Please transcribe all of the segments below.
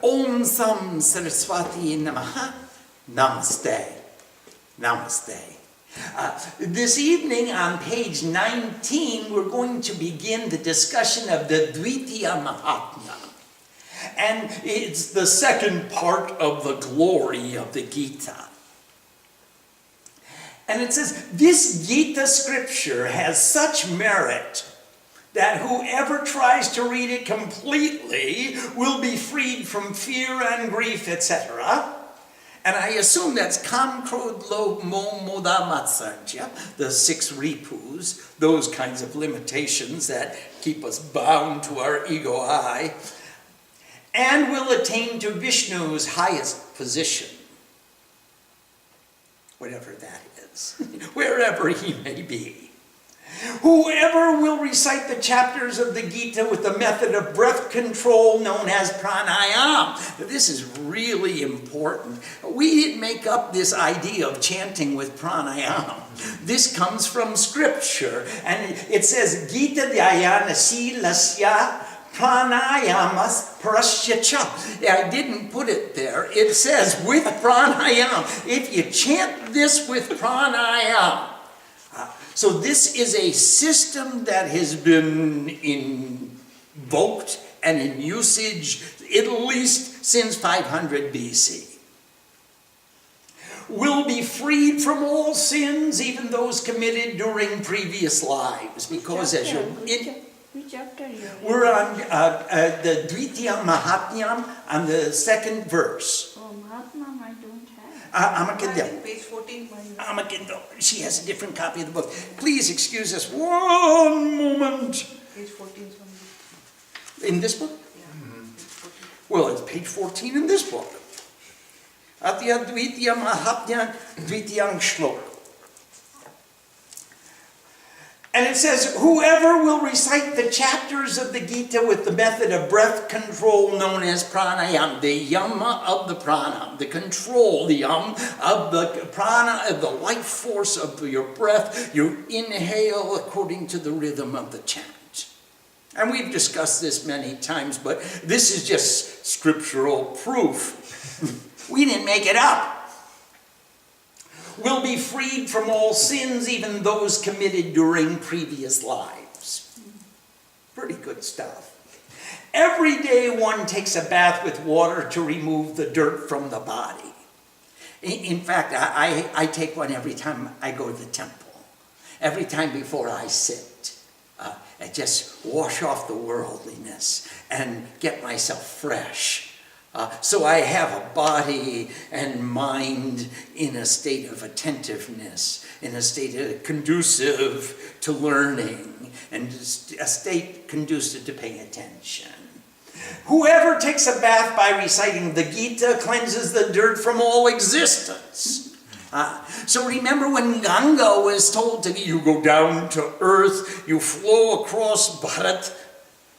Om Sam Saraswati Namaha. Namaste. Namaste. This evening on page 19, we're going to begin the discussion of the Gita Mahatmya. And it's the second part of the glory of the Gita. And it says, this Gita scripture has such merit that whoever tries to read it completely will be freed from fear and grief, etc. And I assume that's Kam, Krodh, Lobh, Moh, Moda, Matsarya, the 6 ripus, those kinds of limitations that keep us bound to our ego I, and will attain to Vishnu's highest position, whatever that is, wherever he may be. Whoever will recite the chapters of the Gita with the method of breath control known as pranayama. This is really important. We didn't make up this idea of chanting with pranayama. This comes from scripture, and it says Gita dhyana silasya pranayamas parasya. I didn't put it there. It says with pranayama. If you chant this with pranayama. So this is a system that has been invoked and in usage at least since 500 BC. Will be freed from all sins, even those committed during previous lives. Because as you... Which chapter are you reading? We're on the Dvitiya Mahatmya on the 2nd verse. Oh, Mahatma, I don't have. Amakindya. Page 14. Amakindya. She has a different copy of the book. Please excuse us 1 moment. Page 14. In this book? Yeah. Page 14. Well, it's page 14 in this book. Atya Dvitiya Mahatmya Dvitiyang Shlok. And it says, whoever will recite the chapters of the Gita with the method of breath control known as pranayama, the yama of the prana, the control, the yam of the prana, of the life force of your breath, you inhale according to the rhythm of the chant. And we've discussed this many times, but this is just scriptural proof. We didn't make it up. Will be freed from all sins, even those committed during previous lives. Pretty good stuff. Every day one takes a bath with water to remove the dirt from the body. In fact, I take one every time I go to the temple. Every time before I sit. I just wash off the worldliness and get myself fresh. So I have a body and mind in a state of attentiveness, in a state of conducive to learning, and a state conducive to paying attention. Whoever takes a bath by reciting the Gita cleanses the dirt from all existence. So remember when Ganga was told to you go down to earth, you flow across Bharat,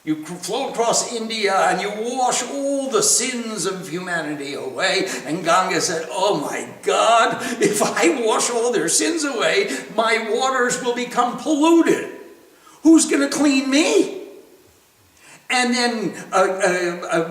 you flow across India and you wash all the sins of humanity away. And Ganga said, oh my God, if I wash all their sins away, my waters will become polluted. Who's going to clean me? And then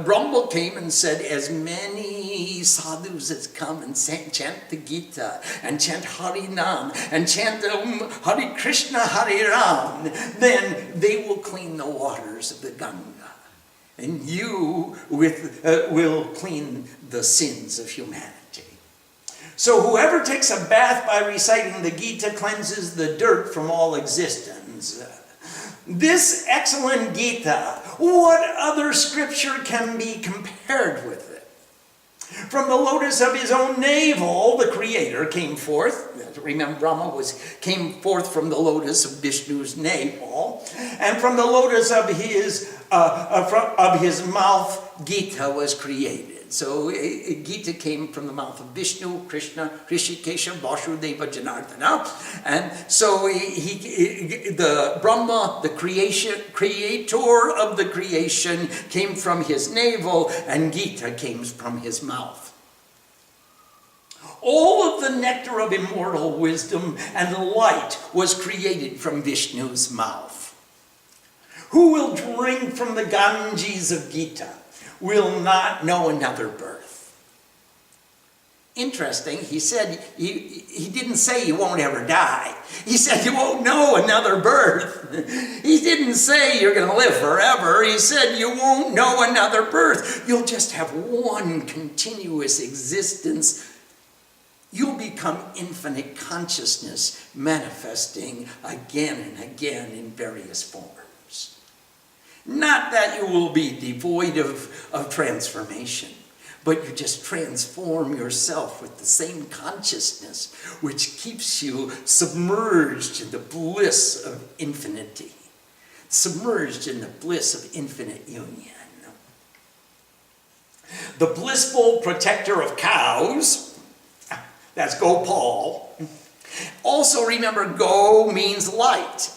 Brahma came and said, as many sadhus as come and chant the Gita, and chant Hari Nam, and chant Hare Krishna, Hare Ram, then they will clean the waters of the Ganga. And you will clean the sins of humanity. So whoever takes a bath by reciting the Gita cleanses the dirt from all existence. This excellent Gita, what other scripture can be compared with it? From the lotus of his own navel, the Creator came forth. Remember, Brahma came forth from the lotus of Vishnu's navel, and from the lotus of his mouth, Gita was created. So Gita came from the mouth of Vishnu, Krishna, Rishikesha, Vasudeva, Janardana. And so the Brahma, the creator of the creation, came from his navel, and Gita came from his mouth. All of the nectar of immortal wisdom and light was created from Vishnu's mouth. Who will drink from the Ganges of Gita? will not know another birth. Interesting, he said, he didn't say you won't ever die. He said you won't know another birth. He didn't say you're going to live forever. He said you won't know another birth. You'll just have one continuous existence. You'll become infinite consciousness manifesting again and again in various forms. Not that you will be devoid of transformation, but you just transform yourself with the same consciousness which keeps you submerged in the bliss of infinity, submerged in the bliss of infinite union. The blissful protector of cows, that's Gopal. Also remember, Go means light.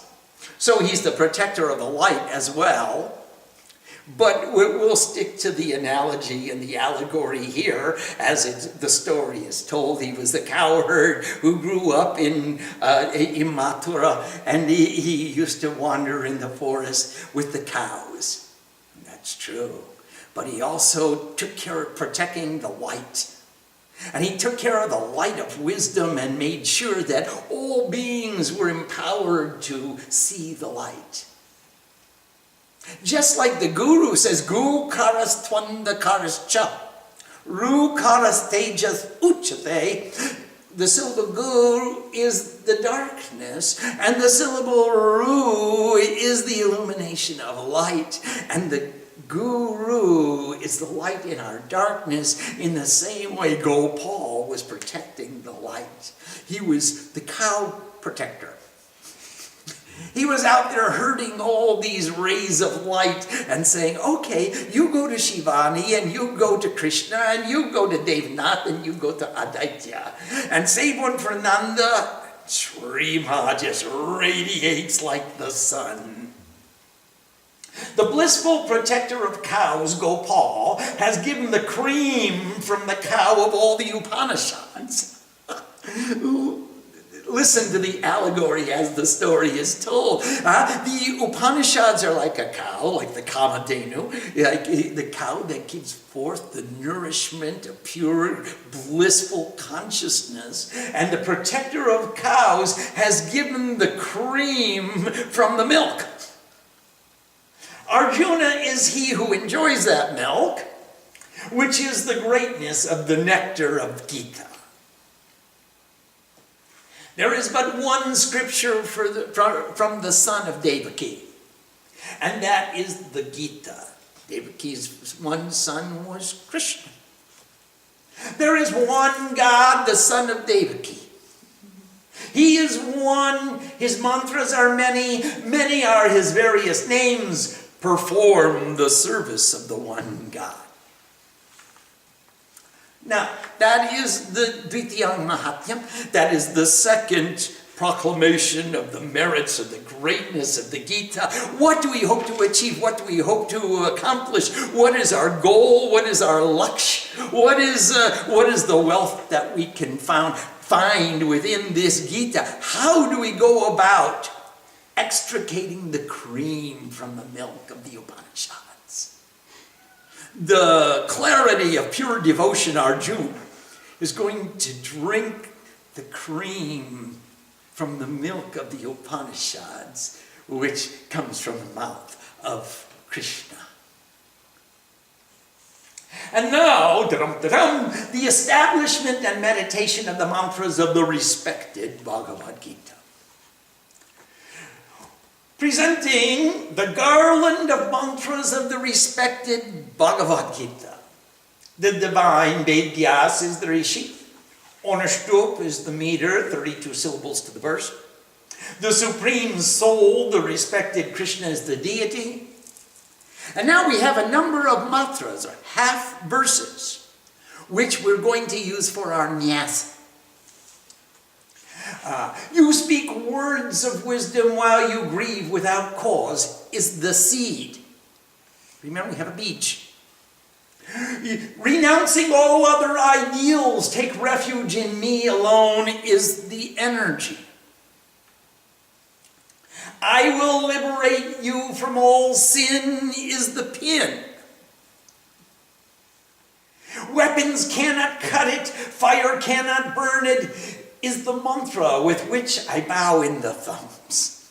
So he's the protector of the light as well. But we'll stick to the analogy and the allegory here as the story is told. He was the cowherd who grew up in Mathura, and he used to wander in the forest with the cows. And that's true. But he also took care of protecting the light. And he took care of the light of wisdom and made sure that all beings were empowered to see the light. Just like the Guru says, Gu karas twanda karas cha, Ru karas tejas uchate. The syllable Gu is the darkness, and the syllable Ru is the illumination of light, and the Guru is the light in our darkness. In the same way, Gopal was protecting the light. He was the cow protector. He was out there herding all these rays of light and saying, okay, you go to Shivani, and you go to Krishna, and you go to Devnath, and you go to Aditya. And save one for Nanda, Shrima just radiates like the sun. The blissful protector of cows, Gopal, has given the cream from the cow of all the Upanishads. Listen to the allegory as the story is told. The Upanishads are like a cow, like the Kamadhenu, like the cow that gives forth the nourishment of pure, blissful consciousness. And the protector of cows has given the cream from the milk. Arjuna is he who enjoys that milk, which is the greatness of the nectar of Gita. There is but one scripture from the son of Devaki, and that is the Gita. Devaki's one son was Krishna. There is one God, the son of Devaki. He is one, his mantras are many, many are his various names, perform the service of the one God. Now, that is the Gita Mahatmya. That is the second proclamation of the merits of the greatness of the Gita. What do we hope to achieve? What do we hope to accomplish? What is our goal? What is our lakshya? What is the wealth that we can find within this Gita? How do we go about extricating the cream from the milk of the Upanishads? The clarity of pure devotion, Arjuna, is going to drink the cream from the milk of the Upanishads, which comes from the mouth of Krishna. And now, the establishment and meditation of the mantras of the respected Bhagavad Gita. Presenting the garland of mantras of the respected Bhagavad Gita. The divine Vedyas is the Rishi. Anushtup is the meter, 32 syllables to the verse. The Supreme Soul, the respected Krishna, is the deity. And now we have a number of mantras, or half verses, which we're going to use for our Nyaysas. You speak words of wisdom while you grieve without cause is the seed. Remember, we have a beach. Renouncing all other ideals, take refuge in me alone is the energy. I will liberate you from all sin is the pin. weapons cannot cut it, fire cannot burn it, is the mantra with which I bow in the thumbs.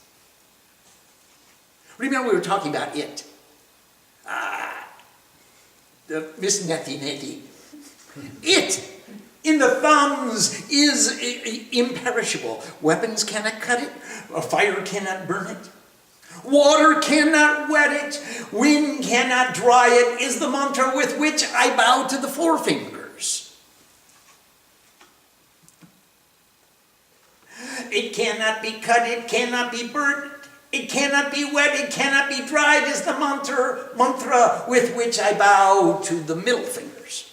Remember we were talking about it. The Miss Netty Netty. It in the thumbs is imperishable. Weapons cannot cut it, fire cannot burn it. Water cannot wet it, wind cannot dry it, is the mantra with which I bow to the forefingers. It cannot be cut, it cannot be burnt, it cannot be wet, it cannot be dried, is the mantra with which I bow to the middle fingers.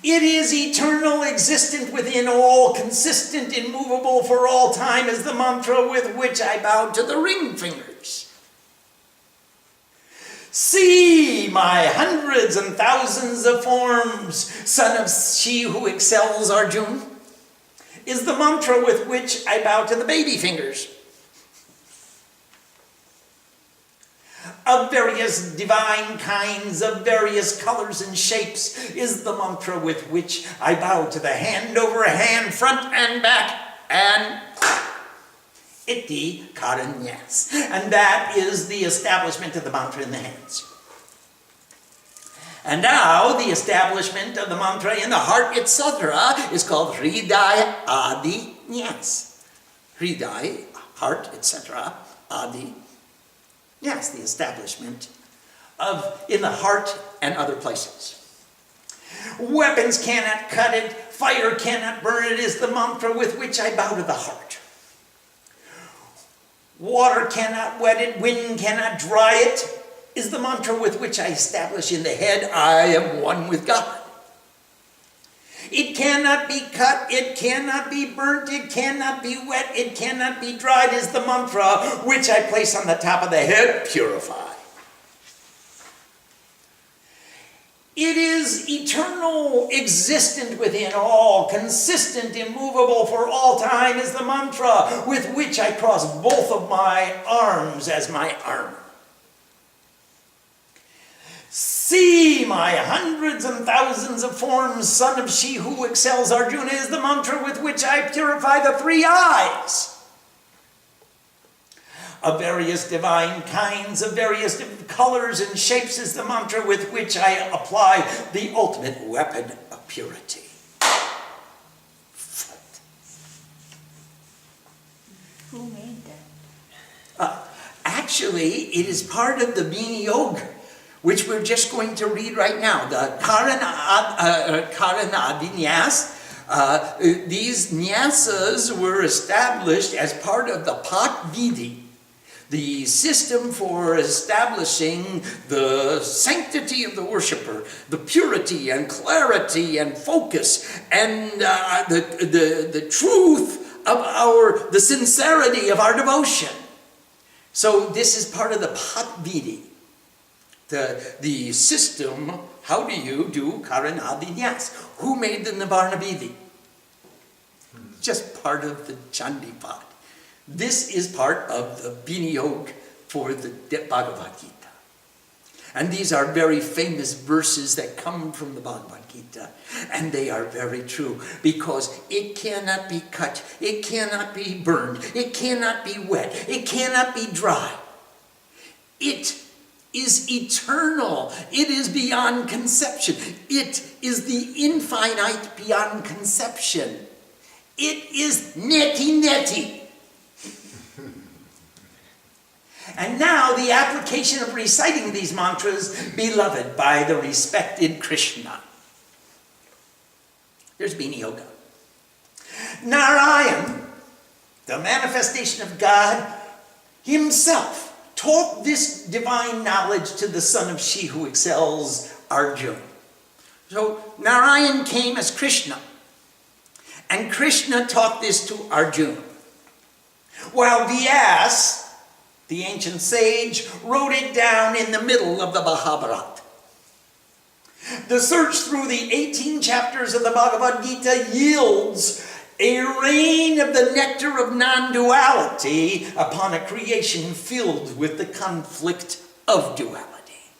It is eternal, existent within all, consistent, immovable for all time, is the mantra with which I bow to the ring fingers. See my hundreds and thousands of forms, son of she who excels Arjuna, is the mantra with which I bow to the baby fingers. Of various divine kinds, of various colors and shapes, is the mantra with which I bow to the hand over hand, front and back, and iti karanyas. And that is the establishment of the mantra in the hands. And now the establishment of the mantra in the heart, etc., is called Hridaya Adi Nyas. Hridaya, heart, etc., Adi. Yes, the establishment of in the heart and other places. Weapons cannot cut it, fire cannot burn it, is the mantra with which I bow to the heart. Water cannot wet it, wind cannot dry it, is the mantra with which I establish in the head, I am one with God. It cannot be cut, it cannot be burnt, it cannot be wet, it cannot be dried, is the mantra which I place on the top of the head, purify. It is eternal, existent within all, consistent, immovable for all time, is the mantra with which I cross both of my arms as my armor. See my hundreds and thousands of forms, son of she who excels Arjuna, is the mantra with which I purify the three eyes. Of various divine kinds, of various colors and shapes, is the mantra with which I apply the ultimate weapon of purity. Who made that? Actually, it is part of the Bhini Yoga, which we're just going to read right now. The Karana Vinyas. These Nyaysas were established as part of the Pat Vidhi, the system for establishing the sanctity of the worshipper, the purity and clarity and focus, and the truth of the sincerity of our devotion. So this is part of the Pat Vidhi. The system, how do you do Karanadinyas? Who made the Nivarna Vidhi? Just part of the Chandipat. This is part of the Bhini Yoga for the Bhagavad Gita. And these are very famous verses that come from the Bhagavad Gita. And they are very true, because it cannot be cut, it cannot be burned, it cannot be wet, it cannot be dry. It is eternal. It is beyond conception. It is the infinite beyond conception. It is neti neti. And now the application of reciting these mantras, beloved by the respected Krishna. There's Bhini Yoga. Narayan, the manifestation of God himself, taught this divine knowledge to the son of she who excels Arjuna. So Narayan came as Krishna, and Krishna taught this to Arjuna, while Vyas, the ancient sage, wrote it down in the middle of the Mahabharata. The search through the 18 chapters of the Bhagavad Gita yields a rain of the nectar of non-duality upon a creation filled with the conflict of duality.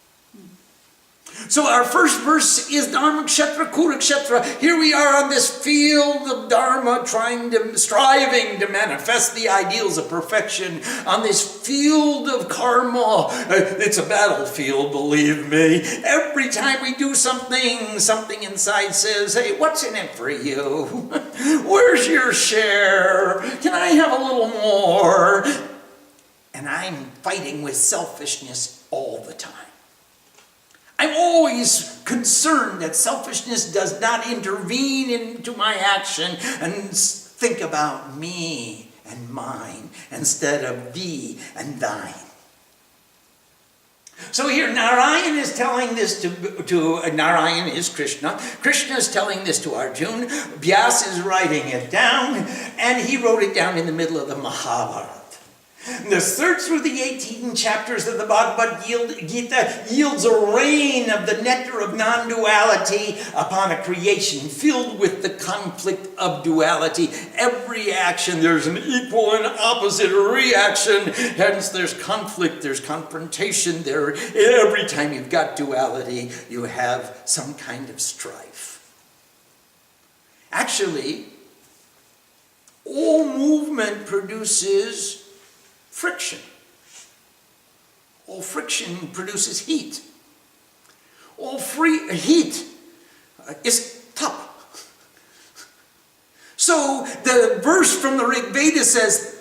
So our first verse is Dharma Kshetra Kurukshetra. Here we are on this field of Dharma, striving to manifest the ideals of perfection. On this field of karma. It's a battlefield, believe me. Every time we do something, something inside says, hey, what's in it for you? Where's your share? Can I have a little more? And I'm fighting with selfishness all the time. I'm always concerned that selfishness does not intervene into my action and think about me and mine instead of thee and thine. So here Narayan is telling this to Narayan is Krishna. Krishna is telling this to Arjuna. Vyas is writing it down, and he wrote it down in the middle of the Mahabharata. The search through the 18 chapters of the Bhagavad Gita yields a rain of the nectar of non-duality upon a creation filled with the conflict of duality. Every action, there's an equal and opposite reaction. Hence, there's conflict, there's confrontation. Every time you've got duality, you have some kind of strife. Actually, all movement produces friction. All friction produces heat. All heat is tap. So the verse from the Rig Veda says,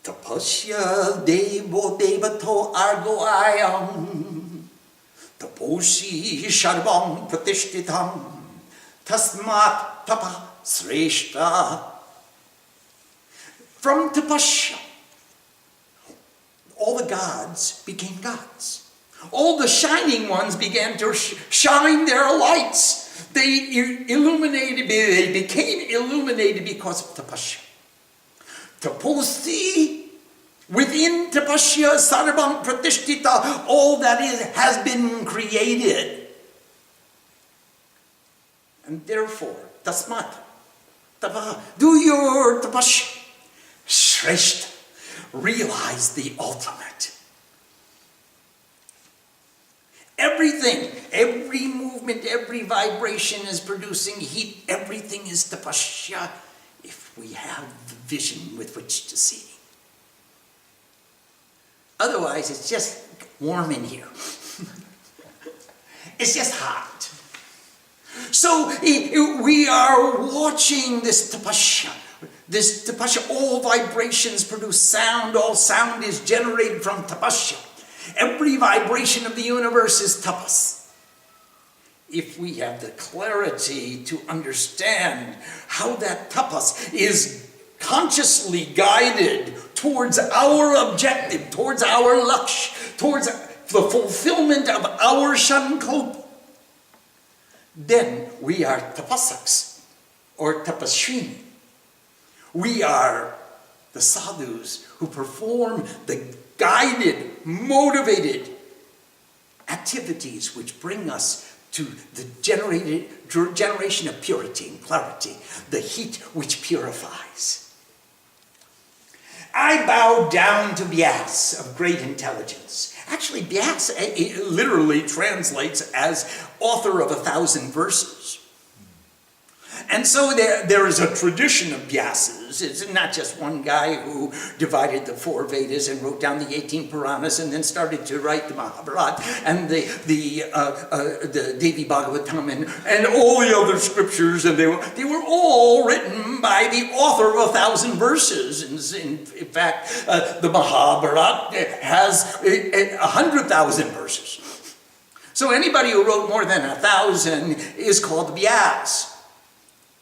Tapasya devo devato argo ayam taposi sharvam pratishtitam tasmat tapa sreshta. From tapasya, all the gods became gods. All the shining ones began to shine their lights. They became illuminated because of tapasya. Taposi, within tapasya, sarvam pratishtita, all that has been created. And therefore, tasmat, tapa, do your tapasya. Shreshta, realize the ultimate. Everything, every movement, every vibration is producing heat. Everything is tapasya if we have the vision with which to see. Otherwise, it's just warm in here. It's just hot. So we are watching this tapasya. This tapasya, all vibrations produce sound. All sound is generated from tapasya. Every vibration of the universe is tapas. If we have the clarity to understand how that tapas is consciously guided towards our objective, towards our laksh, towards the fulfillment of our sankalpa, then we are tapasaks or tapaswini. We are the sadhus who perform the guided, motivated activities which bring us to the generation of purity and clarity, the heat which purifies. I bow down to Vyas of great intelligence. Actually, Vyas literally translates as author of 1,000 verses. And so there is a tradition of Vyasas. It's not just one guy who divided the 4 Vedas and wrote down the 18 Puranas and then started to write the Mahabharata and the Devi Bhagavatam and all the other scriptures. And they were all written by the author of 1,000 verses. In fact, the Mahabharata has 100,000 verses. So anybody who wrote more than 1,000 is called Vyas.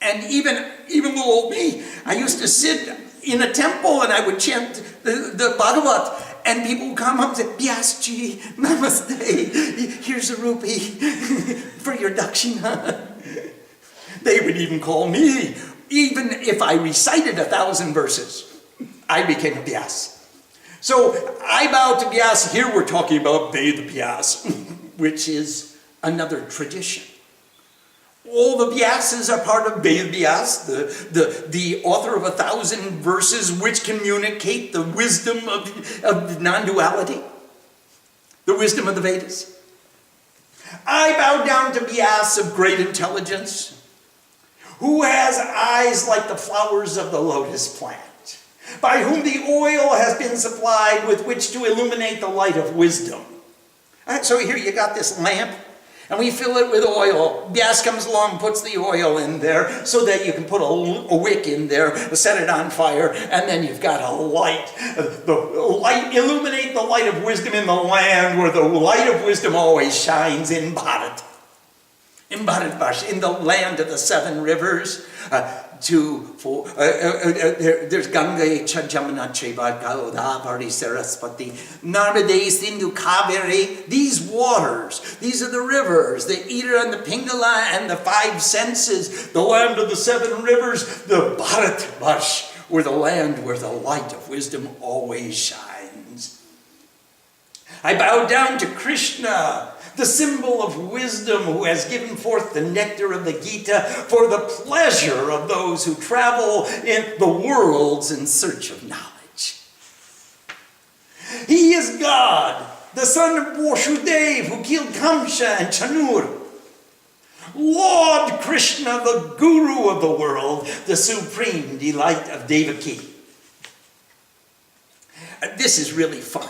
And even little old me, I used to sit in a temple and I would chant the Bhagavat, and people would come up and say, Vyasji, namaste, here's a rupee for your dakshina. They would even call me, even if I recited 1,000 verses, I became a Vyas. So I bow to Vyas. Here we're talking about Veda Vyas, which is another tradition. All the Vyasas are part of Veda Vyas, the author of 1,000 verses which communicate the wisdom of non-duality, the wisdom of the Vedas. I bow down to Vyas of great intelligence, who has eyes like the flowers of the lotus plant, by whom the oil has been supplied with which to illuminate the light of wisdom. So here you got this lamp, and we fill it with oil. Vyas comes along, puts the oil in there so that you can put a wick in there, set it on fire, and then you've got a light. The light, illuminate the light of wisdom in the land where the light of wisdom always shines in Bharat. In Bharatvarsh, in the land of the 7 rivers. There's Ganga, Jamuna, Cheva, Godavari, Saraswati, Narmade, Sindhu, Kaveri. These waters, these are the rivers, the Ida and the Pingala and the 5 senses, the land of the 7 rivers, the Bharatvarsh, where the land where the light of wisdom always shines. I bow down to Krishna, the symbol of wisdom, who has given forth the nectar of the Gita for the pleasure of those who travel in the worlds in search of knowledge. He is God, the son of Vasudeva, who killed Kamsa and Chanur. Lord Krishna, the Guru of the world, the supreme delight of Devaki. This is really fun.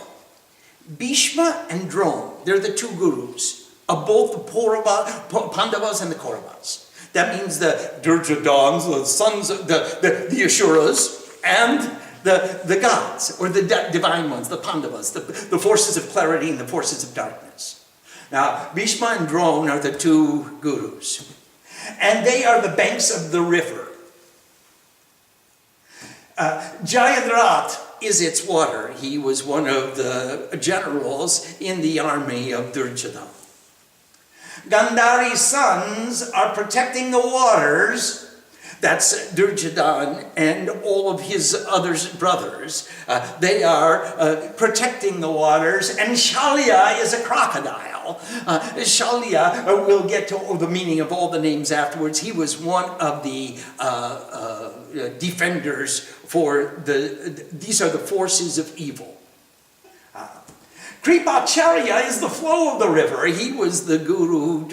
Bhishma and Drona, they're the 2 gurus of both the Pandavas and the Kauravas. That means the Duryodhans, the sons of the Asuras, and the gods, or the divine ones, the Pandavas, the forces of clarity and the forces of darkness. Now, Bhishma and Drona are the 2 gurus, and they are the banks of the river. Jayadratha is its water. He was one of the generals in the army of Duryodhana. Gandhari's sons are protecting the waters. That's Duryodhana and all of his other brothers. They are protecting the waters. And Shalya is a crocodile. Shalya, we'll get to the meaning of all the names afterwards. He was one of the defenders for these are the forces of evil. Kripacharya is the flow of the river. He was the guru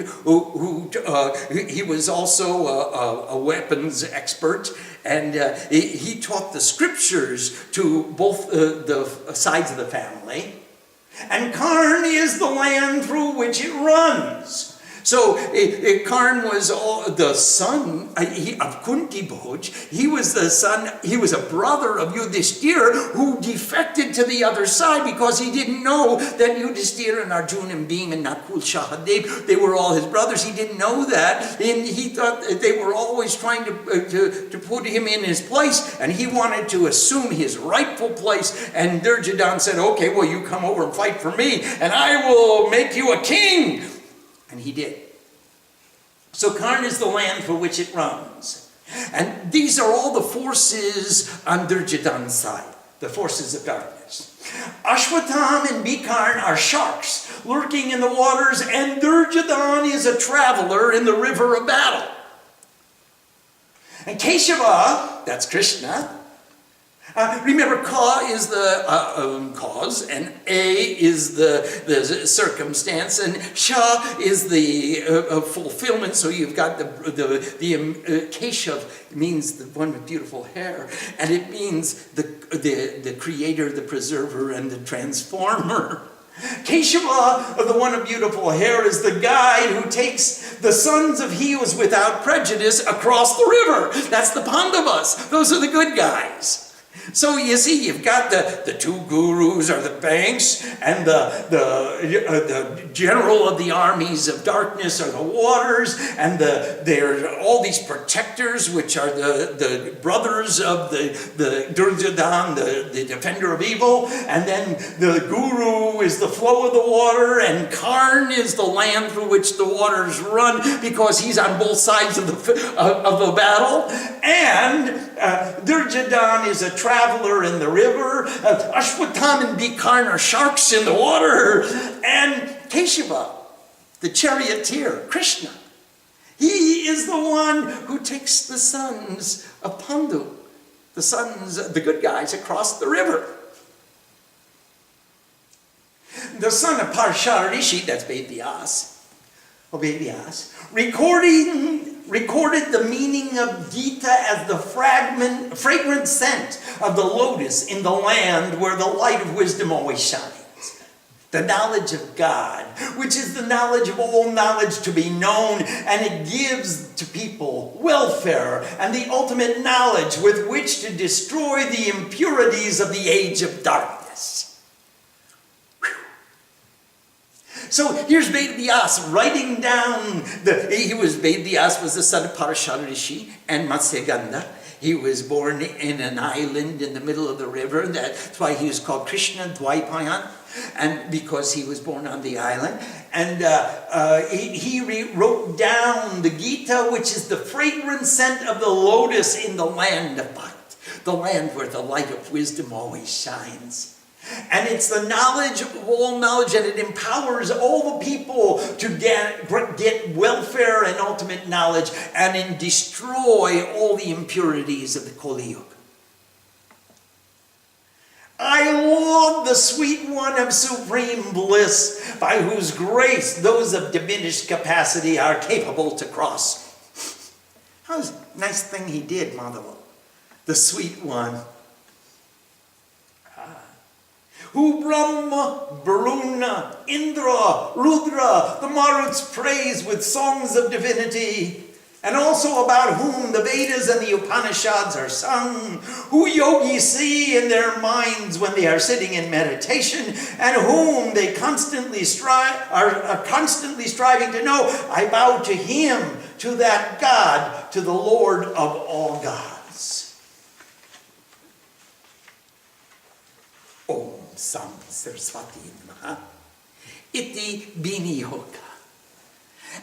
he was also a weapons expert, and he taught the scriptures to both the sides of the family. And Karn is the land through which it runs. So Karn was the son of Kunti Bhoj. He was the son, he was a brother of Yudhishthira who defected to the other side because he didn't know that Yudhishthira and Arjuna and Bhima and Nakul, Sahadev, they were all his brothers. He didn't know that. And he thought they were always trying to put him in his place, and he wanted to assume his rightful place. And Duryodhana said, okay, well, you come over and fight for me, and I will make you a king. And he did. So Karn is the land for which it runs. And these are all the forces on Duryodhana's side, the forces of darkness. Ashwatam and Bikarn are sharks lurking in the waters, and Duryodhana is a traveler in the river of battle. And Keshava, that's Krishna. Remember, Ka is the cause, and A is the circumstance, and Sha is the fulfillment. So you've got the Keshav means the one with beautiful hair, and it means the creator, the preserver, and the transformer. Keshava, the one of beautiful hair, is the guide who takes the sons of he was without prejudice across the river. That's the Pandavas. Those are the good guys. So you see, you've got the 2 gurus are the banks, and the general of the armies of darkness are the waters, and there are all these protectors, which are the brothers of the Duryodhana, the defender of evil, and then the guru is the flow of the water, and Karn is the land through which the waters run, because he's on both sides of the battle, and Duryodhana is a traveler in the river. Ashwatam and Bikarn are sharks in the water. And Keshava, the charioteer, Krishna, he is the one who takes the sons of Pandu, the good guys, across the river. The son of Parshar Rishi, that's Ved Vyas, Vyas, recorded the meaning of Gita as the fragrant scent of the lotus in the land where the light of wisdom always shines. The knowledge of God, which is the knowledge of all knowledge to be known, and it gives to people welfare and the ultimate knowledge with which to destroy the impurities of the age of darkness. Whew. So here's Vyas writing down, Vyas was the son of Parashar Rishi and Matsyagandha. He was born in an island in the middle of the river. That's why he was called Krishna Dvaipayan, and because he was born on the island. And he wrote down the Gita, which is the fragrant scent of the lotus in the land of Bharat, the land where the light of wisdom always shines. And it's the knowledge of all knowledge, and it empowers all the people to get welfare and ultimate knowledge and destroy all the impurities of the Kali Yuga. I love the sweet one of supreme bliss, by whose grace those of diminished capacity are capable to cross. That was a nice thing he did, Madhava. The sweet one. Who Brahma, Varuna, Indra, Rudra, the Maruts praise with songs of divinity, and also about whom the Vedas and the Upanishads are sung, who yogis see in their minds when they are sitting in meditation, and whom they are constantly striving to know. I bow to him, to that God, to the Lord of all gods. Om Sam Saraswati Namaha Iti Biniyoga.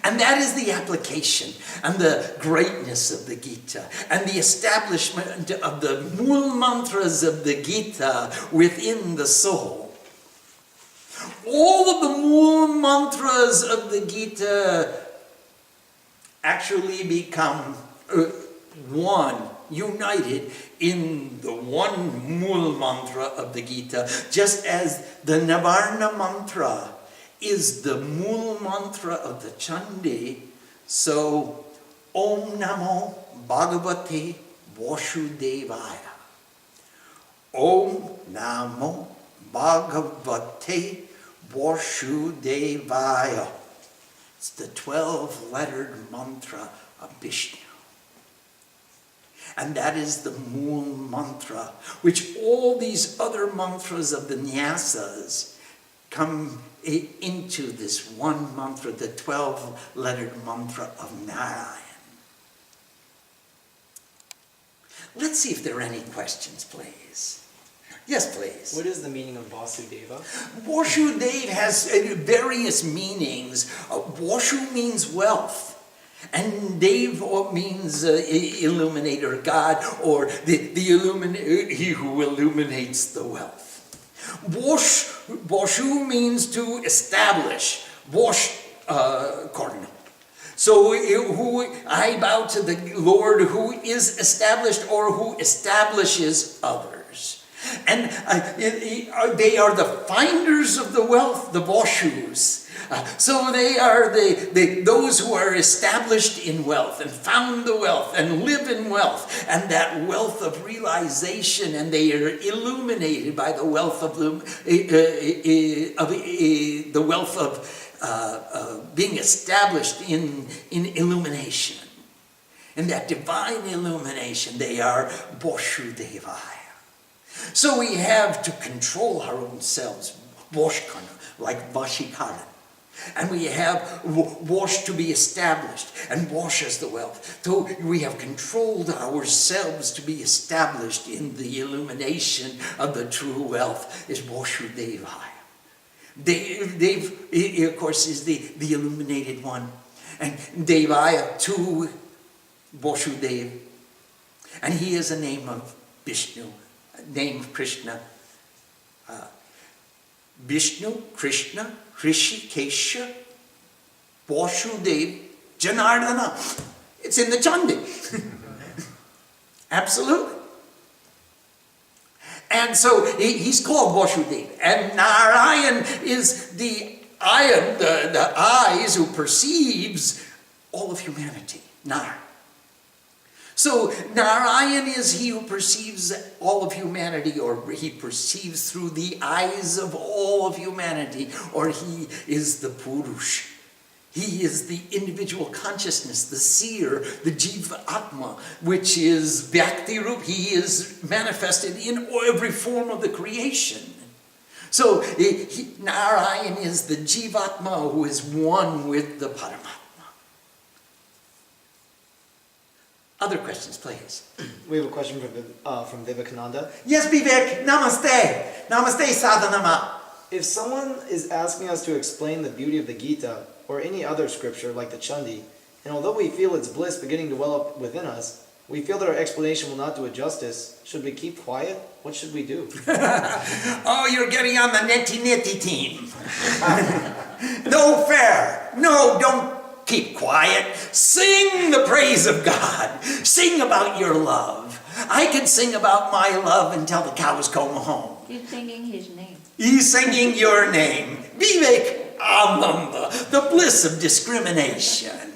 And that is the application and the greatness of the Gita and the establishment of the Mool mantras of the Gita within the soul. All of the Mool mantras of the Gita actually become one, united in the one Mool mantra of the Gita, just as the Navarna mantra is the Mool mantra of the Chandi. So, Om Namo Bhagavate Vasudevaya. Om Namo Bhagavate Vasudevaya. It's the 12-lettered mantra of Vishnu. And that is the Mool mantra, which all these other mantras of the Nyaysas come into this one mantra, the 12-lettered mantra of Narayan. Let's see if there are any questions, please. Yes, please. What is the meaning of Vasudeva? Vasudeva has various meanings. Vasu means wealth. And Dev means illuminator, God, or he who illuminates the wealth. Vashu means to establish. Vash, cardinal. So I bow to the Lord who is established or who establishes others. And they are the finders of the wealth, the Vashus. So they are those who are established in wealth and found the wealth and live in wealth and that wealth of realization, and they are illuminated by the wealth of being established in illumination. In that divine illumination, they are Vasudevaya. So we have to control our own selves, Vashkana, like Vashikaran. And we have Vash to be established, and Vash as the wealth. So we have controlled ourselves to be established in the illumination of the true wealth is Vasudevaya. Dev, of course, is the illuminated one. And Devaya to Vasudeva. And he is a name of Vishnu, a name of Krishna. Vishnu, Krishna, Hrishikesha, Vasudeva, Janardana. It's in the Chandi. Absolutely. And so he's called Vasudeva. And Narayan is the the eyes who perceives all of humanity. Nar. So Narayan is he who perceives all of humanity, or he perceives through the eyes of all of humanity, or he is the Purush. He is the individual consciousness, the seer, the Jiva Atma, which is Bhakti Rup. He is manifested in every form of the creation. So Narayan is the Jivatma who is one with the Paramatma. Other questions, please. We have a question from Vivekananda. Yes, Vivek. Namaste. Namaste, Sadhanama. If someone is asking us to explain the beauty of the Gita or any other scripture like the Chandi, and although we feel its bliss beginning to well up within us, we feel that our explanation will not do it justice. Should we keep quiet? What should we do? Oh, you're getting on the nitty team. No fair. No, don't keep quiet. Sing the praise of God. Sing about your love. I can sing about my love until the cows come home. He's singing his name. He's singing your name. Vivek Ananda, the bliss of discrimination.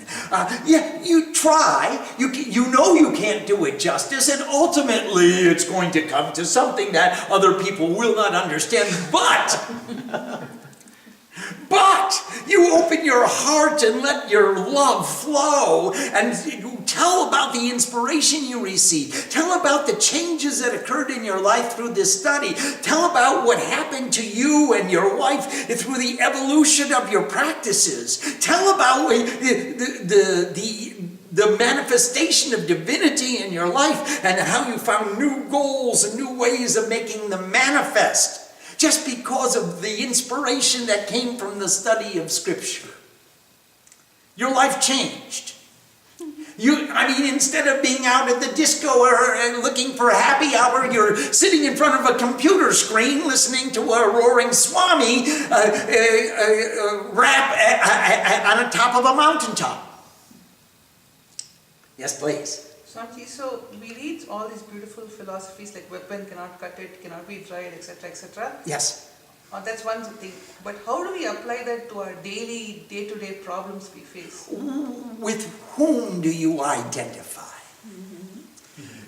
Yeah, you try. You know you can't do it justice, and ultimately it's going to come to something that other people will not understand. But you open your heart and let your love flow, and you tell about the inspiration you received. Tell about the changes that occurred in your life through this study. Tell about what happened to you and your wife through the evolution of your practices. Tell about the manifestation of divinity in your life and how you found new goals and new ways of making them manifest. Just because of the inspiration that came from the study of Scripture. Your life changed. Instead of being out at the disco or looking for a happy hour, you're sitting in front of a computer screen listening to a roaring Swami rap on the top of a mountaintop. Yes, please. Swamiji, so we read all these beautiful philosophies like weapon cannot cut it, cannot be dried, etc., etc. Yes. That's one thing. But how do we apply that to our daily, day-to-day problems we face? With whom do you identify?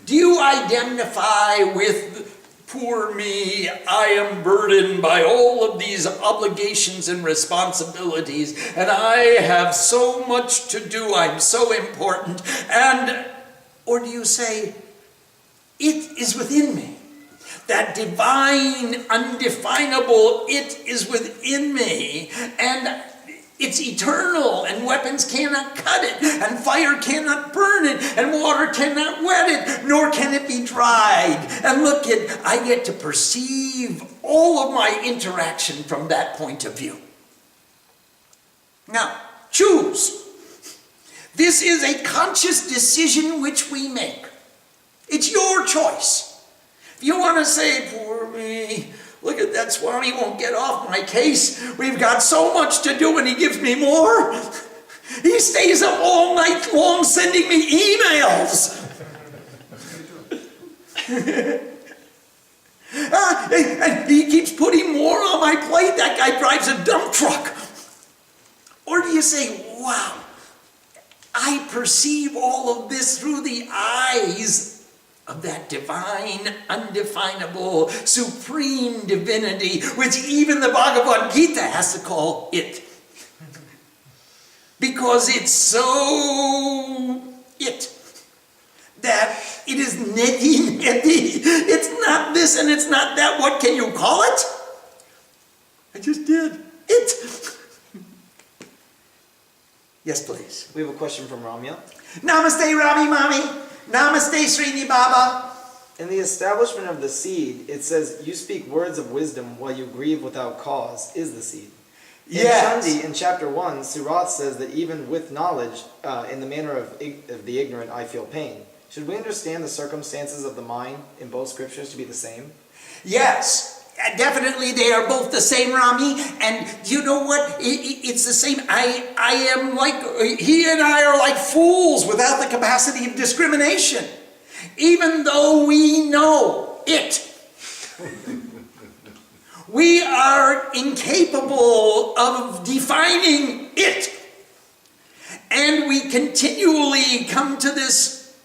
Do you identify with poor me? I am burdened by all of these obligations and responsibilities, and I have so much to do. I'm so important. Or do you say, it is within me? That divine, undefinable it is within me, and it's eternal, and weapons cannot cut it, and fire cannot burn it, and water cannot wet it, nor can it be dried. And look, I get to perceive all of my interaction from that point of view. Now, choose. This is a conscious decision which we make. It's your choice. If you want to say, poor me, look at that Swami, won't get off my case. We've got so much to do and he gives me more. He stays up all night long sending me emails. And he keeps putting more on my plate. That guy drives a dump truck. Or do you say, wow, I perceive all of this through the eyes of that divine, undefinable, supreme divinity, which even the Bhagavad Gita has to call it. Because it's so it, that it is neti. It's not this and it's not that. What can you call it? I just did. It. Yes, please. We have a question from Ramya. Namaste, Rami Mami. Namaste, Srini Baba. In the establishment of the seed, it says, you speak words of wisdom while you grieve without cause, is the seed. Yes. In Chandi, in chapter 1, Surat says that even with knowledge, in the manner of the ignorant, I feel pain. Should we understand the circumstances of the mind in both scriptures to be the same? Yes. Definitely they are both the same, Rami, and you know what? It's the same. I am like, he and I are like fools without the capacity of discrimination. Even though we know it. We are incapable of defining it. And we continually come to this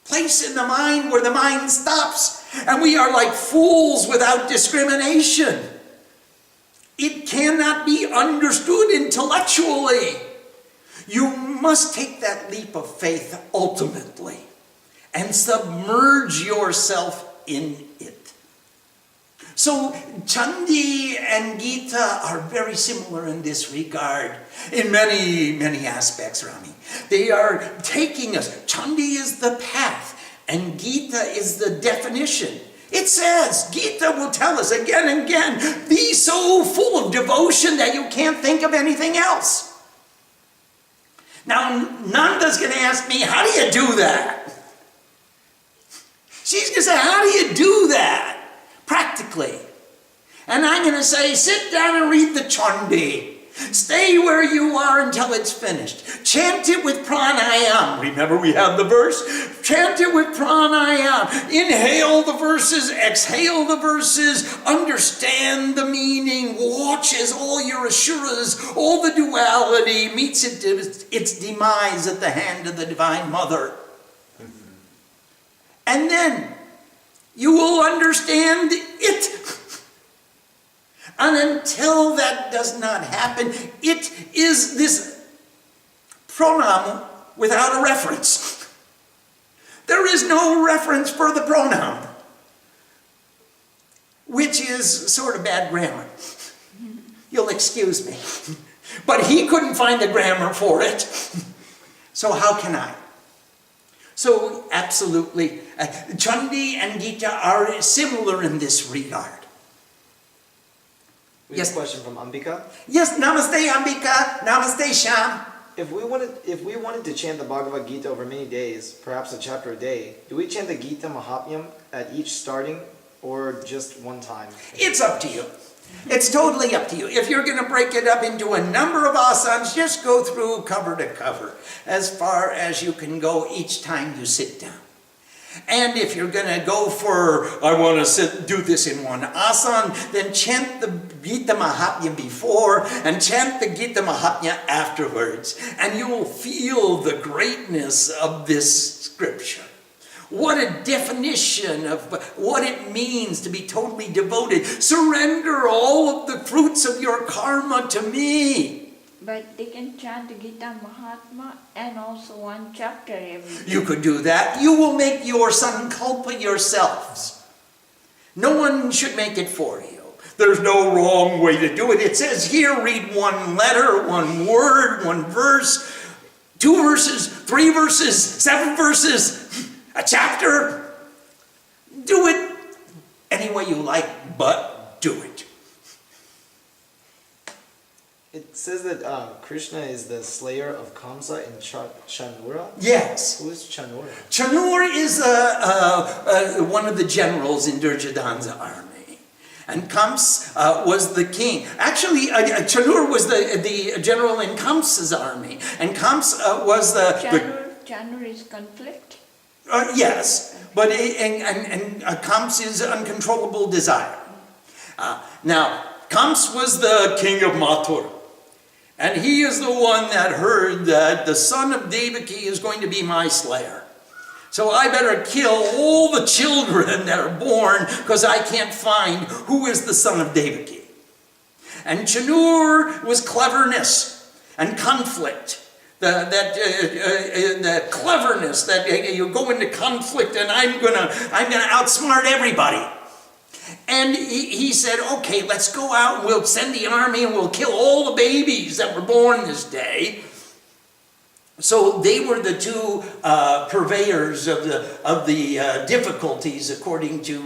place in the mind where the mind stops, and we are like fools without discrimination. It cannot be understood intellectually. You must take that leap of faith ultimately and submerge yourself in it. So Chandi and Gita are very similar in this regard, in many, many aspects, Rami. They are taking us. Chandi is the path, and Gita is the definition. It says, Gita will tell us again and again, be so full of devotion that you can't think of anything else. Now, Nanda's going to ask me, how do you do that? She's going to say, how do you do that? Practically. And I'm going to say, sit down and read the Chandi. Stay where you are until it's finished. Chant it with pranayam. Remember we have the verse? Chant it with pranayam. Inhale the verses, exhale the verses, understand the meaning, watch as all your asuras, all the duality meets its demise at the hand of the Divine Mother. And then you will understand it. And until that does not happen, it is this pronoun without a reference. There is no reference for the pronoun, which is sort of bad grammar. You'll excuse me. But he couldn't find the grammar for it. So how can I? So absolutely, Chandi and Gita are similar in this regard. We have a question from Ambika. Yes, namaste Ambika, namaste Sham. If we wanted to chant the Bhagavad Gita over many days, perhaps a chapter a day, do we chant the Gita Mahatmya at each starting or just one time? It's up to you. It's totally up to you. If you're going to break it up into a number of asanas, just go through cover to cover as far as you can go each time you sit down. And if you're going to go for, I want to do this in one asana, then chant the Gita Mahatmya before and chant the Gita Mahatmya afterwards. And you will feel the greatness of this scripture. What a definition of what it means to be totally devoted. Surrender all of the fruits of your karma to me. But they can chant the Gita Mahatmya and also one chapter every day. You could do that. You will make your sankalpa yourselves. No one should make it for you. There's no wrong way to do it. It says here, read one letter, one word, one verse, 2 verses, 3 verses, 7 verses, a chapter. Do it any way you like, but do it. It says that Krishna is the slayer of Kamsa and Chanura. Yes. Who is Chanura? Chanur is one of the generals in Duryodhana's army. And Kams was the king. Actually, Chanur was the general in Kamsa's army. And Kams was the... Chanur is conflict? Yes, but Kams is uncontrollable desire. Now, Kams was the king of Mathura. And he is the one that heard that the son of Devaki is going to be my slayer. So I better kill all the children that are born because I can't find who is the son of Devaki. And Chanur was cleverness and conflict. The cleverness that you go into conflict and I'm gonna outsmart everybody. And he said, okay, let's go out and we'll send the army and we'll kill all the babies that were born this day. So they were the two purveyors of the difficulties according to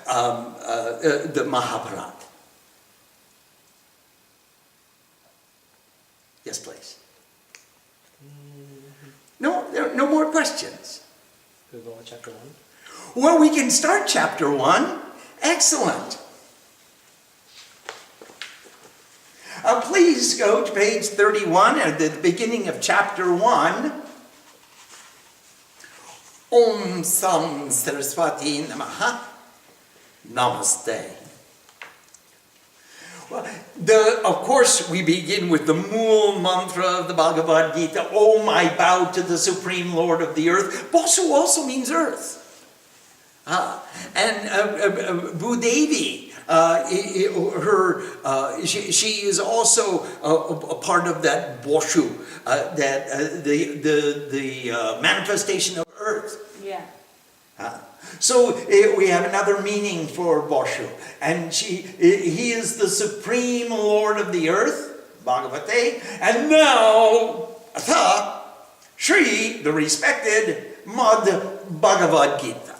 the Mahabharata. Yes, please. No, there are no more questions. We'll go on chapter 1. Well, we can start chapter 1. Excellent. Please go to page 31 at the beginning of chapter 1. Om Sam Saraswati Namaha. Namaste. Of course, we begin with the Mool mantra of the Bhagavad Gita, "Om, I bow to the Supreme Lord of the earth." Basu also means earth. Bhudevi, she is also a part of that Boshu, the manifestation of earth. Yeah. So we have another meaning for Boshu, and he is the Supreme Lord of the earth, Bhagavate, and now Atha Shri, the respected Mad Bhagavad Gita.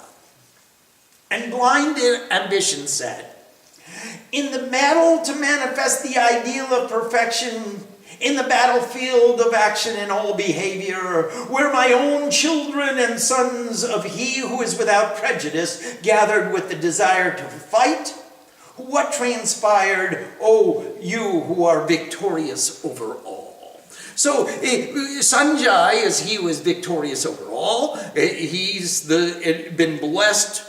And blind ambition said, "In the battle to manifest the ideal of perfection, in the battlefield of action in all behavior, where my own children and sons of he who is without prejudice gathered with the desire to fight, what transpired, O you who are victorious over all?" So Sanjay, as he was victorious over all, he's been blessed,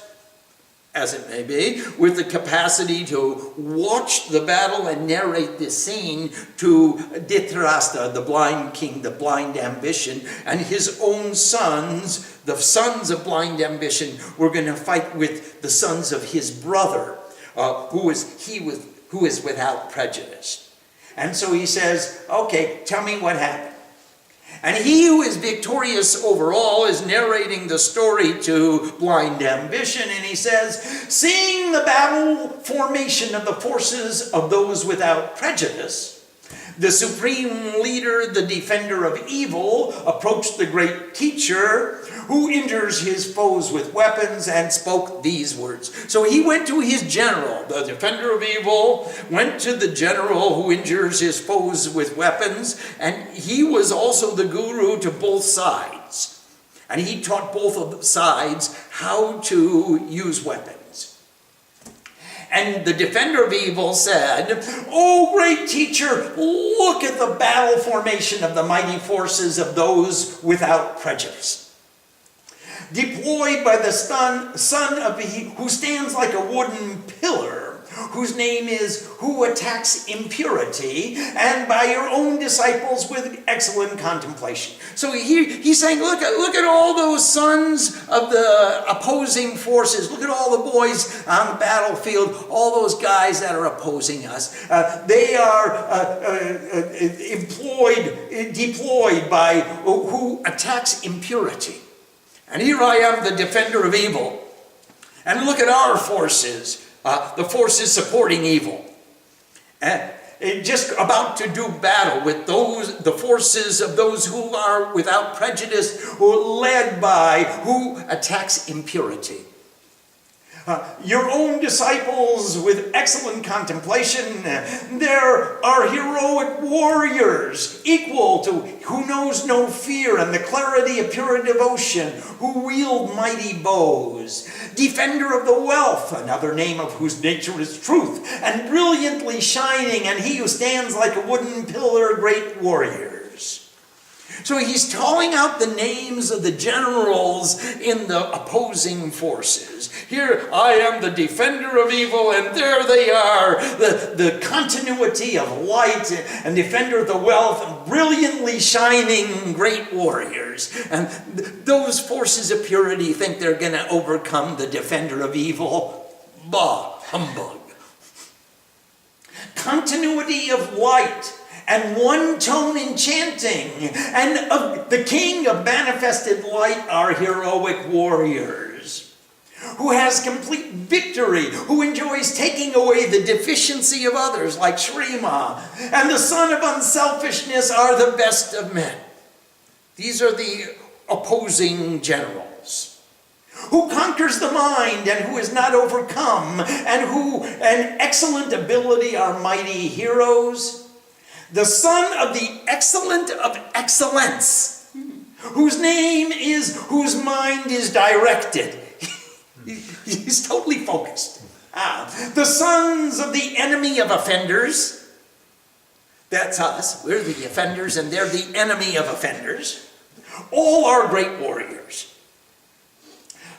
as it may be, with the capacity to watch the battle and narrate this scene to Dhritarashtra, the blind king, the blind ambition, and his own sons, the sons of blind ambition, were going to fight with the sons of his brother, who is without prejudice. And so he says, "Okay, tell me what happened." And he who is victorious over all is narrating the story to blind ambition, and he says, "Seeing the battle formation of the forces of those without prejudice, the supreme leader, the defender of evil, approached the great teacher who injures his foes with weapons and spoke these words." So he went to his general, the defender of evil, went to the general who injures his foes with weapons, and he was also the guru to both sides. And he taught both of the sides how to use weapons. And the defender of evil said, "O great teacher, look at the battle formation of the mighty forces of those without prejudice, deployed by the son of he who stands like a wooden pillar, whose name is who attacks impurity, and by your own disciples with excellent contemplation." So he's saying, look at all those sons of the opposing forces. Look at all the boys on the battlefield, all those guys that are opposing us. They are deployed by who attacks impurity. And here I am, the defender of evil. And look at our forces, the forces supporting evil. Just about to do battle with the forces of those who are without prejudice, who are led by who attacks impurity. Your own disciples with excellent contemplation. There are heroic warriors, equal to who knows no fear and the clarity of pure devotion, who wield mighty bows. Defender of the wealth, another name of whose nature is truth, and brilliantly shining, and he who stands like a wooden pillar, great warriors. So he's calling out the names of the generals in the opposing forces. Here I am, the defender of evil, and there they are, the continuity of light and defender of the wealth, and brilliantly shining great warriors. And those forces of purity think they're going to overcome the defender of evil. Bah, humbug. Continuity of light and one tone in chanting, and of the king of manifested light are heroic warriors, who has complete victory, who enjoys taking away the deficiency of others like Shrima, and the son of unselfishness are the best of men. These are the opposing generals. Who conquers the mind and who is not overcome, and who an excellent ability are mighty heroes. The son of the excellent of excellence, whose name is, whose mind is directed. He's totally focused. The sons of the enemy of offenders. That's us. We're the offenders and they're the enemy of offenders. All are great warriors.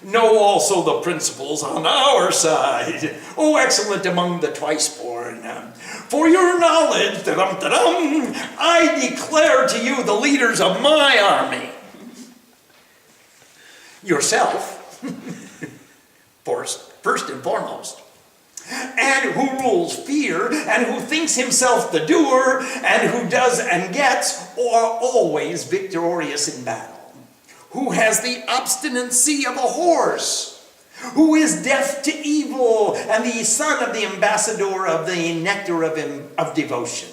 Know also the principles on our side, O excellent among the twice-born. For your knowledge, I declare to you the leaders of my army. Yourself, first and foremost. And who rules fear, and who thinks himself the doer, and who does and gets, are always victorious in battle. Who has the obstinacy of a horse, who is deaf to evil, and the son of the ambassador of the nectar of devotion.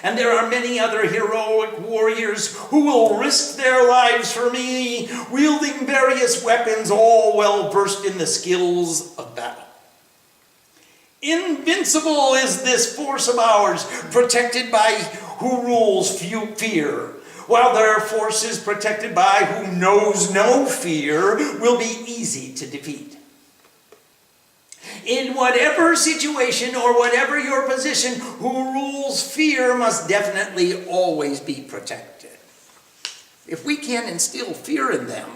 And there are many other heroic warriors who will risk their lives for me, wielding various weapons, all well versed in the skills of battle. Invincible is this force of ours, protected by who rules fear, while their force is protected by who knows no fear, will be easy to defeat. In whatever situation or whatever your position, who rules fear must definitely always be protected. If we can't instill fear in them,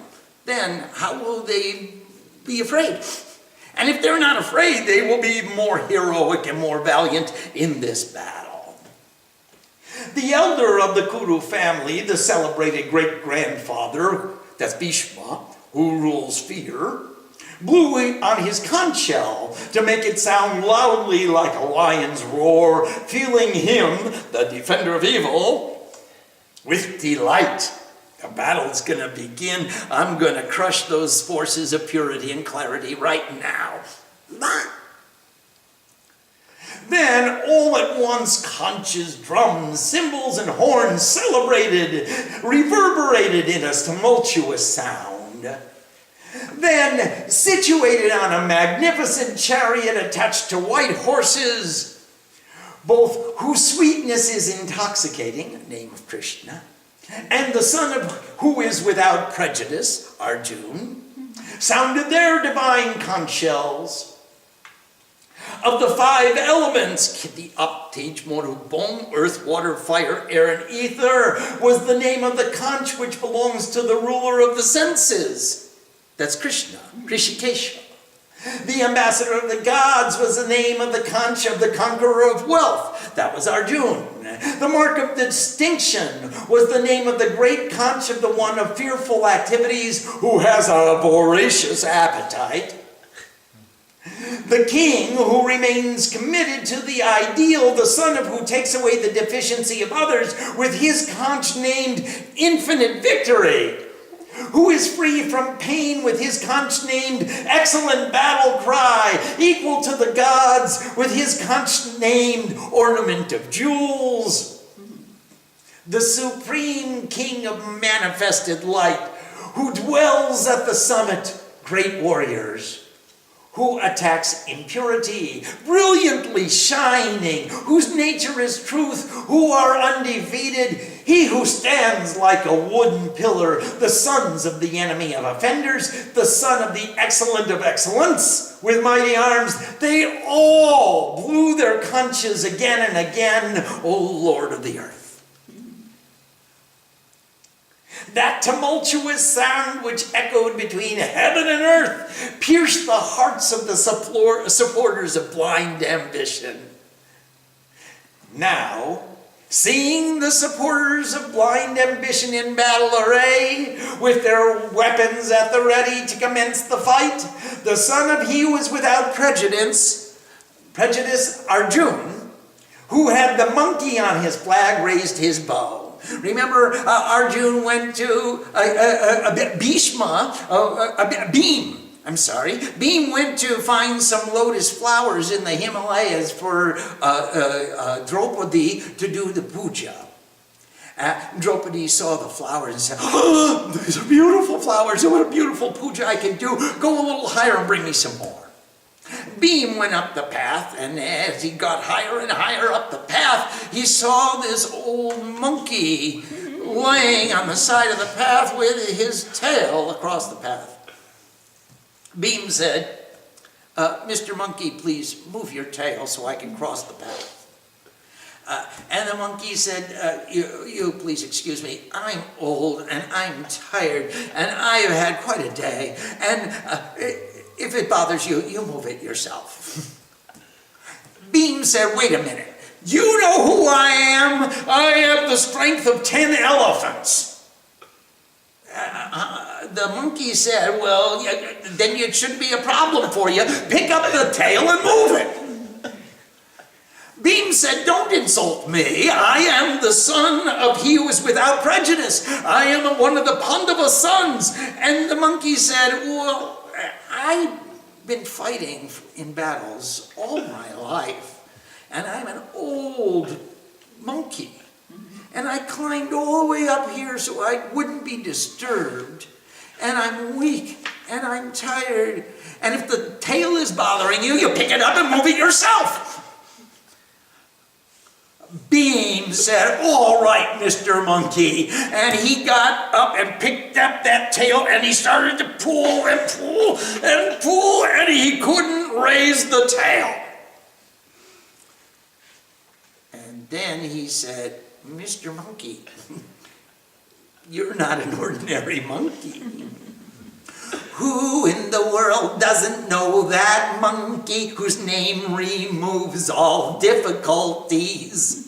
then how will they be afraid? And if they're not afraid, they will be more heroic and more valiant in this battle. The elder of the Kuru family, the celebrated great-grandfather, that's Bhishma, who rules fear, blew on his conch shell to make it sound loudly like a lion's roar, filling him, the defender of evil, with delight. The battle's going to begin. I'm going to crush those forces of purity and clarity right now. Then, all at once, conches, drums, cymbals, and horns celebrated, reverberated in a tumultuous sound. Then, situated on a magnificent chariot attached to white horses, both whose sweetness is intoxicating, name of Krishna, and the son of who is without prejudice, Arjuna, sounded their divine conch shells. Of the 5 elements, Kiti, Up, Tej, Moru, Bom, earth, water, fire, air, and ether, was the name of the conch which belongs to the ruler of the senses. That's Krishna, Rishikesha. The ambassador of the gods was the name of the conch of the conqueror of wealth. That was Arjuna. The mark of distinction was the name of the great conch of the one of fearful activities who has a voracious appetite. The king who remains committed to the ideal, the son of who takes away the deficiency of others with his conch named Infinite Victory. Who is free from pain with his conch named Excellent Battle Cry, equal to the gods with his conch named Ornament of Jewels. The supreme king of manifested light, who dwells at the summit, great warriors, who attacks impurity, brilliantly shining, whose nature is truth, who are undefeated, he who stands like a wooden pillar, the sons of the enemy of offenders, the son of the excellent of excellence, with mighty arms, they all blew their conches again and again, O Lord of the earth. That tumultuous sound which echoed between heaven and earth pierced the hearts of the supporters of blind ambition. Now, seeing the supporters of blind ambition in battle array, with their weapons at the ready to commence the fight, the son of he who is without prejudice, Arjuna, who had the monkey on his flag, raised his bow. Remember, Arjuna went to Bhim went to find some lotus flowers in the Himalayas for Draupadi to do the puja. Draupadi saw the flowers and said, "Oh, these are beautiful flowers. What a beautiful puja I can do. Go a little higher and bring me some more." Bhim went up the path, and as he got higher and higher up the path, he saw this old monkey laying on the side of the path with his tail across the path. Bhim said, "Mr. Monkey, please move your tail so I can cross the path." And the monkey said, you please excuse me, I'm old and I'm tired and I've had quite a day. And if it bothers you, you move it yourself. Beam said, wait a minute. You know who I am? I have the strength of 10 elephants. The monkey said, well, then it shouldn't be a problem for you. Pick up the tail and move it. Beam said, don't insult me. I am the son of he who is without prejudice. I am one of the Pandava sons. And the monkey said, well, I've been fighting in battles all my life. And I'm an old monkey. And I climbed all the way up here so I wouldn't be disturbed. And I'm weak and I'm tired. And if the tail is bothering you, you pick it up and move it yourself. Beam said, all right, Mr. Monkey. And he got up and picked up that tail and he started to pull and pull and pull and he couldn't raise the tail. And then he said, Mr. Monkey, you're not an ordinary monkey. Who in the world doesn't know that monkey whose name removes all difficulties?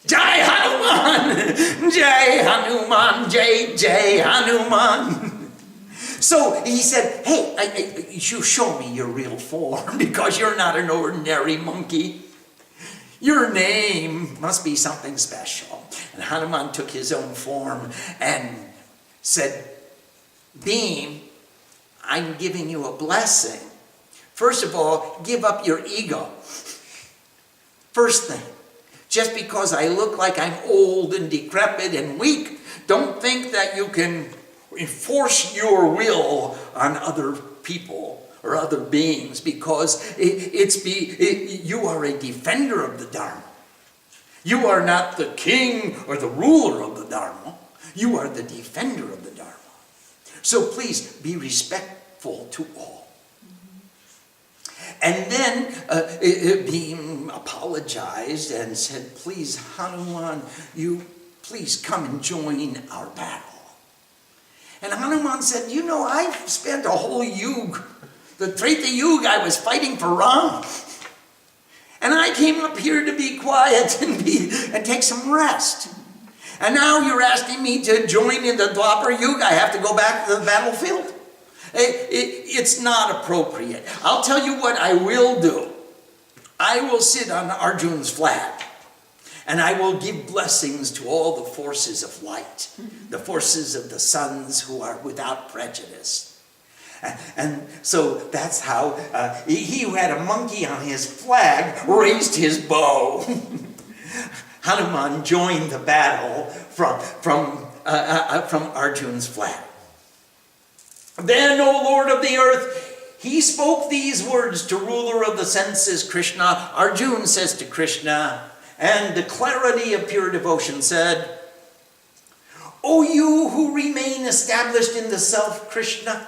Jai Hanuman! Jai Hanuman! Jai Jai Hanuman! So he said, hey, you show me your real form because you're not an ordinary monkey. Your name must be something special. And Hanuman took his own form and said, Beam, I'm giving you a blessing. First of all, give up your ego. First thing, just because I look like I'm old and decrepit and weak, don't think that you can enforce your will on other people or other beings, because you are a defender of the Dharma. You are not the king or the ruler of the Dharma. You are the defender of the Dharma. So please be respectful to all. And then Beam apologized and said, please, Hanuman, you please come and join our battle. And Hanuman said, you know, I've spent a whole yuga, the Treta Yuga, I was fighting for Ram. And I came up here to be quiet and take some rest. And now you're asking me to join in the Dwapara Yuga. I have to go back to the battlefield. It's not appropriate. I'll tell you what I will do. I will sit on Arjuna's flag. And I will give blessings to all the forces of light. The forces of the sons who are without prejudice. And so that's how he who had a monkey on his flag raised his bow. Hanuman joined the battle from Arjuna's flag. Then, O Lord of the earth, he spoke these words to ruler of the senses, Krishna. Arjuna says to Krishna, and the clarity of pure devotion said, O you who remain established in the self, Krishna,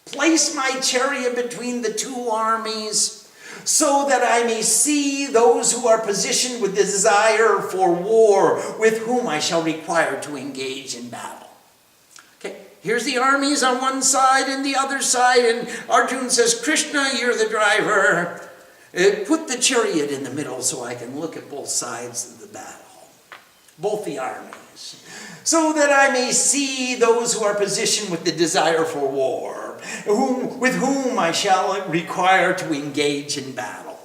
place my chariot between the two armies so that I may see those who are positioned with desire for war, with whom I shall require to engage in battle. Okay, here's the armies on one side and the other side, and Arjuna says, Krishna, you're the driver. Put the chariot in the middle so I can look at both sides of the battle, both the armies, so that I may see those who are positioned with the desire for war, with whom I shall require to engage in battle.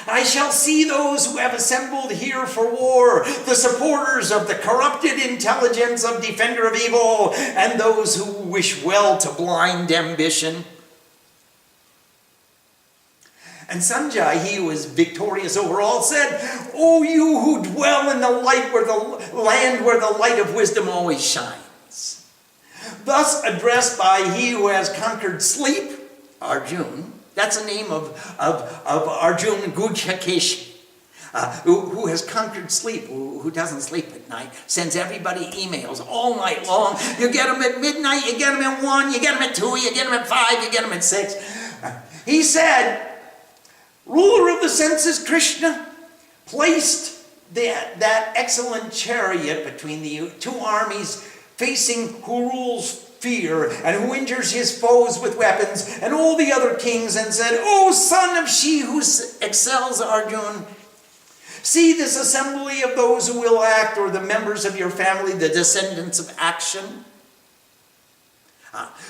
I shall see those who have assembled here for war, the supporters of the corrupted intelligence of defender of evil, and those who wish well to blind ambition. And Sanjay, he who was victorious over all, said, O you who dwell in the light where the land where the light of wisdom always shines. Thus addressed by he who has conquered sleep, Arjuna, that's the name of Arjuna Gujhakesh, who has conquered sleep, who doesn't sleep at night, sends everybody emails all night long. You get them at midnight, you get them at 1, you get them at 2, you get them at 5, you get them at 6. He said, ruler of the senses, Krishna, placed that excellent chariot between the two armies, facing who rules fear and who injures his foes with weapons, and all the other kings, and said, O son of she who excels, Arjuna, see this assembly of those who will act, or the members of your family, the descendants of action.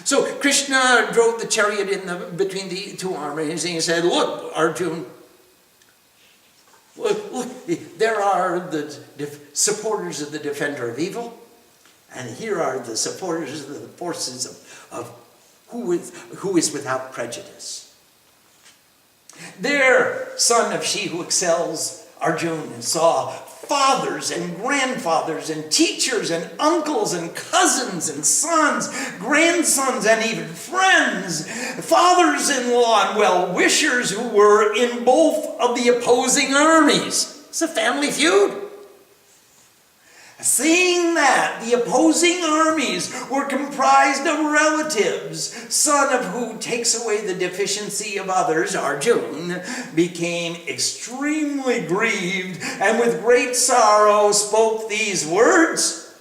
So Krishna drove the chariot between the two armies, and he said, look, Arjuna, look, there are the supporters of the defender of evil, and here are the supporters of the forces of who is without prejudice. There, son of she who excels, Arjuna saw fathers and grandfathers and teachers and uncles and cousins and sons, grandsons and even friends, fathers-in-law and well-wishers who were in both of the opposing armies. It's a family feud. Seeing that the opposing armies were comprised of relatives, son of who takes away the deficiency of others, Arjuna, became extremely grieved and with great sorrow spoke these words.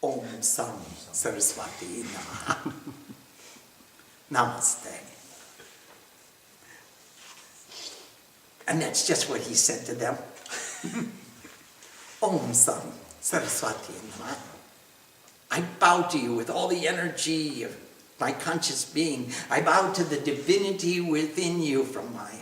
Om Sam Saraswati Namaha. Namaste. And that's just what he said to them. Om Sam Saraswati Namaha. I bow to you with all the energy of my conscious being. I bow to the divinity within you from my